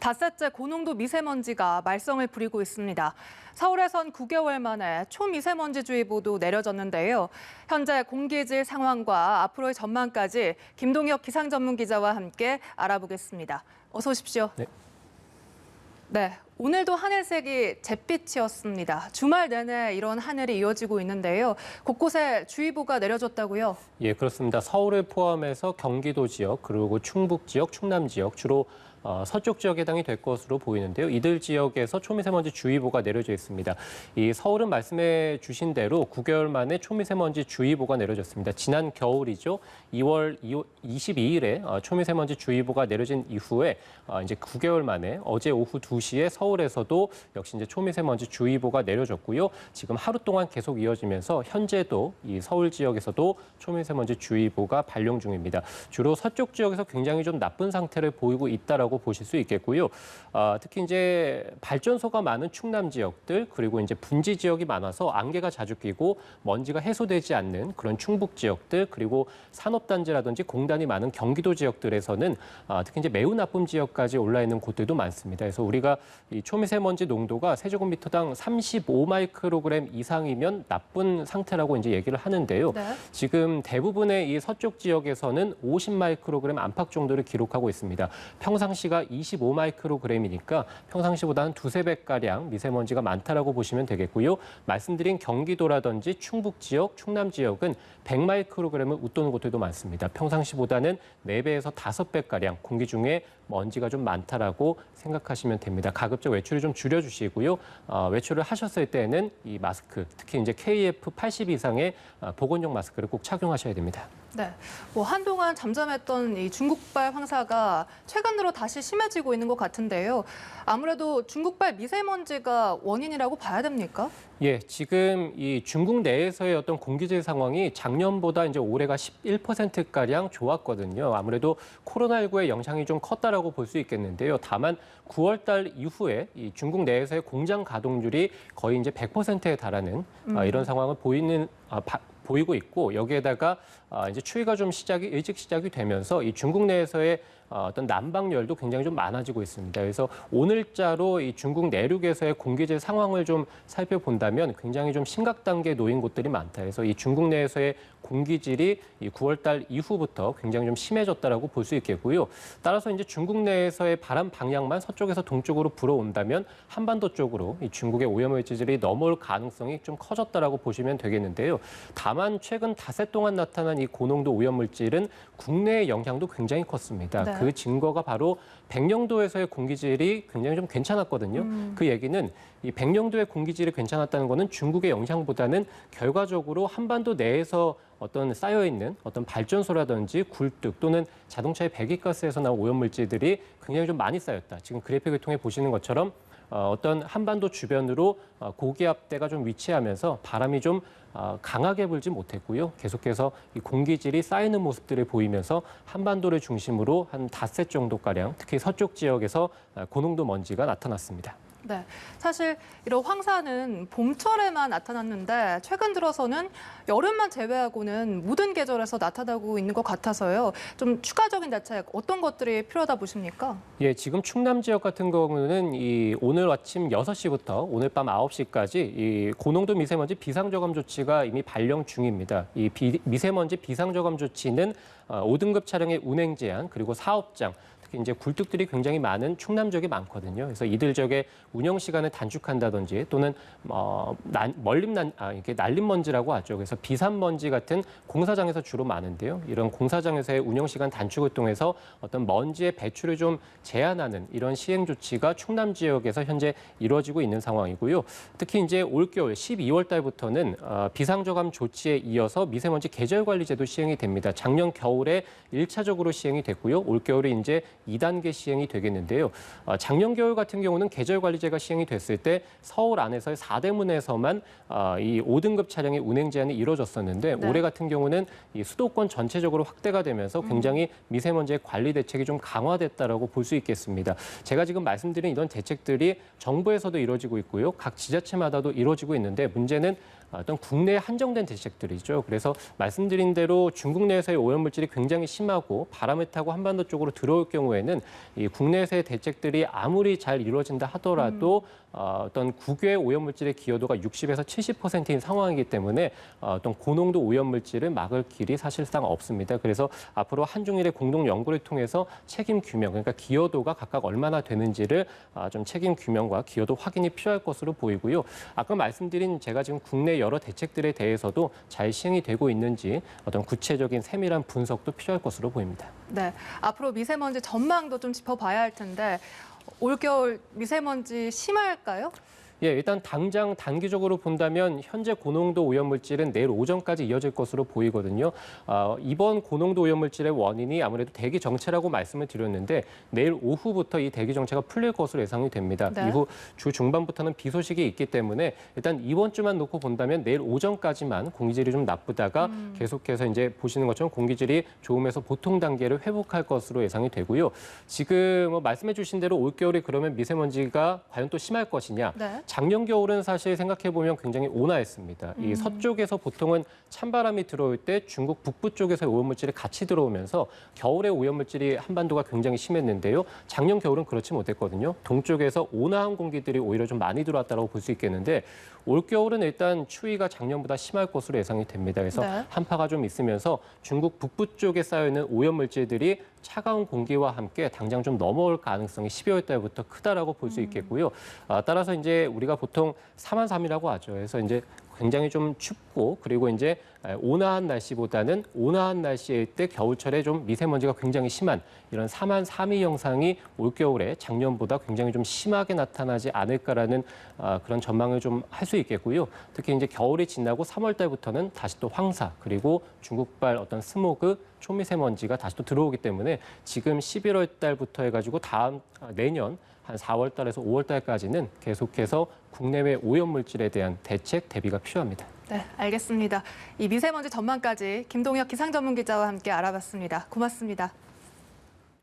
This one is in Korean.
닷새째 고농도 미세먼지가 말썽을 부리고 있습니다. 서울에선 9개월 만에 초미세먼지주의보도 내려졌는데요. 현재 공기질 상황과 앞으로의 전망까지 김동혁 기상전문기자와 함께 알아보겠습니다. 어서 오십시오. 네, 오늘도 하늘색이 잿빛이었습니다. 주말 내내 이런 하늘이 이어지고 있는데요. 곳곳에 주의보가 내려졌다고요? 예, 그렇습니다. 서울을 포함해서 경기도 지역, 그리고 충북 지역, 충남 지역, 주로 서쪽 지역에 해당이 될 것으로 보이는데요. 이들 지역에서 초미세먼지 주의보가 내려져 있습니다. 이 서울은 말씀해 주신 대로 9개월 만에 초미세먼지 주의보가 내려졌습니다. 지난 겨울이죠. 2월 22일에 초미세먼지 주의보가 내려진 이후에 이제 9개월 만에 어제 오후 2시에 서울에서도 역시 이제 초미세먼지 주의보가 내려졌고요. 지금 하루 동안 계속 이어지면서 현재도 이 서울 지역에서도 초미세먼지 주의보가 발령 중입니다. 주로 서쪽 지역에서 굉장히 좀 나쁜 상태를 보이고 있다라고 보실 수 있겠고요. 특히 이제 발전소가 많은 충남 지역들 그리고 이제 분지 지역이 많아서 안개가 자주 끼고 먼지가 해소되지 않는 그런 충북 지역들 그리고 산업단지라든지 공단이 많은 경기도 지역들에서는 특히 이제 매우 나쁨 지역까지 올라 있는 곳들도 많습니다. 그래서 우리가 이 초미세먼지 농도가 세제곱미터당 35마이크로그램 이상이면 나쁜 상태라고 이제 얘기를 하는데요. 네. 지금 대부분의 이 서쪽 지역에서는 50마이크로그램 안팎 정도를 기록하고 있습니다. 평상시가 25마이크로그램이니까 평상시보다는 두세 배가량 미세먼지가 많다라고 보시면 되겠고요. 말씀드린 경기도라든지 충북 지역, 충남 지역은 100마이크로그램을 웃도는 곳들도 많습니다. 평상시보다는 4배에서 5배가량 공기 중에 먼지가 좀 많다라고 생각하시면 됩니다. 가급적 외출을 좀 줄여주시고요. 외출을 하셨을 때는 이 마스크, 특히 이제 KF80 이상의 보건용 마스크를 꼭 착용하셔야 됩니다. 네, 한동안 잠잠했던 이 중국발 황사가 최근 들어 다시 심해지고 있는 것 같은데요. 아무래도 중국발 미세먼지가 원인이라고 봐야 됩니까? 예, 지금 이 중국 내에서의 어떤 공기질 상황이 작년보다 이제 올해가 11%가량 좋았거든요. 아무래도 코로나19의 영향이 좀 컸다라고 볼 수 있겠는데요. 다만 9월 달 이후에 이 중국 내에서의 공장 가동률이 거의 이제 100%에 달하는 이런 상황을 보이고 있고 여기에다가 이제 추위가 좀 일찍 시작이 되면서 이 중국 내에서의 어떤 난방열도 굉장히 좀 많아지고 있습니다. 그래서 오늘자로 이 중국 내륙에서의 공기질 상황을 좀 살펴본다면 굉장히 좀 심각 단계에 놓인 곳들이 많다. 그래서 이 중국 내에서의 공기질이 이 9월 달 이후부터 굉장히 좀 심해졌다라고 볼 수 있겠고요. 따라서 이제 중국 내에서의 바람 방향만 서쪽에서 동쪽으로 불어온다면 한반도 쪽으로 이 중국의 오염물질이 넘어올 가능성이 좀 커졌다라고 보시면 되겠는데요. 다만 최근 닷새 동안 나타난 이 고농도 오염물질은 국내의 영향도 굉장히 컸습니다. 네. 그 증거가 바로 백령도에서의 공기질이 굉장히 좀 괜찮았거든요. 그 얘기는 이 백령도의 공기질이 괜찮았다는 것은 중국의 영향보다는 결과적으로 한반도 내에서 어떤 쌓여있는 어떤 발전소라든지 굴뚝 또는 자동차의 배기가스에서 나온 오염물질들이 굉장히 좀 많이 쌓였다. 지금 그래픽을 통해 보시는 것처럼 어떤 한반도 주변으로 고기압대가 좀 위치하면서 바람이 좀 강하게 불지 못했고요. 계속해서 이 공기질이 쌓이는 모습들을 보이면서 한반도를 중심으로 한 닷새 정도가량 특히 서쪽 지역에서 고농도 먼지가 나타났습니다. 네, 사실 이런 황사는 봄철에만 나타났는데 최근 들어서는 여름만 제외하고는 모든 계절에서 나타나고 있는 것 같아서요. 좀 추가적인 대책 어떤 것들이 필요하다 보십니까? 예, 지금 충남 지역 같은 경우는 이 오늘 아침 6시부터 오늘 밤 9시까지 이 고농도 미세먼지 비상저감 조치가 이미 발령 중입니다. 이 미세먼지 비상저감 조치는 5등급 차량의 운행 제한 그리고 사업장 이제 굴뚝들이 굉장히 많은 충남 지역이 많거든요. 그래서 이들 지역의 운영 시간을 단축한다든지 또는 이게 날림 먼지라고 하죠. 그래서 비산 먼지 같은 공사장에서 주로 많은데요. 이런 공사장에서의 운영 시간 단축을 통해서 어떤 먼지의 배출을 좀 제한하는 이런 시행 조치가 충남 지역에서 현재 이루어지고 있는 상황이고요. 특히 이제 올겨울 12월 달부터는 비상저감 조치에 이어서 미세먼지 계절관리제도 시행이 됩니다. 작년 겨울에 1차적으로 시행이 됐고요. 올겨울에 이제 2단계 시행이 되겠는데요. 작년 겨울 같은 경우는 계절관리제가 시행이 됐을 때 서울 안에서의 4대문에서만 이 5등급 차량의 운행 제한이 이루어졌었는데 네. 올해 같은 경우는 이 수도권 전체적으로 확대가 되면서 굉장히 미세먼지의 관리 대책이 좀 강화됐다라고 볼 수 있겠습니다. 제가 지금 말씀드린 이런 대책들이 정부에서도 이루어지고 있고요. 각 지자체마다도 이루어지고 있는데 문제는 어떤 국내에 한정된 대책들이죠. 그래서 말씀드린 대로 중국 내에서의 오염물질이 굉장히 심하고 바람을 타고 한반도 쪽으로 들어올 경우에 경우에는 이 국내에서의 대책들이 아무리 잘 이루어진다 하더라도 어떤 국외 오염물질의 기여도가 60에서 70%인 상황이기 때문에 어떤 고농도 오염물질을 막을 길이 사실상 없습니다. 그래서 앞으로 한중일의 공동 연구를 통해서 책임 규명, 그러니까 기여도가 각각 얼마나 되는지를 좀 책임 규명과 기여도 확인이 필요할 것으로 보이고요. 아까 말씀드린 제가 지금 국내 여러 대책들에 대해서도 잘 시행이 되고 있는지 어떤 구체적인 세밀한 분석도 필요할 것으로 보입니다. 네, 앞으로 미세먼지 전망도 좀 짚어봐야 할 텐데 올겨울 미세먼지 심할까요? 예, 일단 당장 단기적으로 본다면 현재 고농도 오염물질은 내일 오전까지 이어질 것으로 보이거든요. 이번 고농도 오염물질의 원인이 아무래도 대기 정체라고 말씀을 드렸는데 내일 오후부터 이 대기 정체가 풀릴 것으로 예상이 됩니다. 네. 이후 주 중반부터는 비 소식이 있기 때문에 일단 이번 주만 놓고 본다면 내일 오전까지만 공기질이 좀 나쁘다가 계속해서 이제 보시는 것처럼 공기질이 좋음에서 보통 단계를 회복할 것으로 예상이 되고요. 지금 뭐 말씀해 주신 대로 올겨울이 그러면 미세먼지가 과연 또 심할 것이냐? 네. 작년 겨울은 사실 생각해보면 굉장히 온화했습니다. 이 서쪽에서 보통은 찬바람이 들어올 때 중국 북부 쪽에서 오염물질이 같이 들어오면서 겨울에 오염물질이 한반도가 굉장히 심했는데요. 작년 겨울은 그렇지 못했거든요. 동쪽에서 온화한 공기들이 오히려 좀 많이 들어왔다고 볼 수 있겠는데 올겨울은 일단 추위가 작년보다 심할 것으로 예상이 됩니다. 그래서 네. 한파가 좀 있으면서 중국 북부 쪽에 쌓여있는 오염물질들이 차가운 공기와 함께 당장 좀 넘어올 가능성이 12월 달부터 크다라고 볼 수 있겠고요. 따라서 이제 우리가 보통 3만3이라고 하죠. 그래서 이제 굉장히 좀 춥고 그리고 이제 온화한 날씨보다는 온화한 날씨일 때 겨울철에 좀 미세먼지가 굉장히 심한 이런 4만3이 형상이 올겨울에 작년보다 굉장히 좀 심하게 나타나지 않을까라는 그런 전망을 좀 할 수 있겠고요. 특히 이제 겨울이 지나고 3월 달부터는 다시 또 황사 그리고 중국발 어떤 스모그 초미세먼지가 다시 또 들어오기 때문에 지금 11월 달부터 해가지고 다음 내년 한 4월 달에서 5월 달까지는 계속해서 국내외 오염물질에 대한 대책 대비가 필요합니다. 네, 알겠습니다. 이 미세먼지 전망까지 김동혁 기상전문기자와 함께 알아봤습니다. 고맙습니다.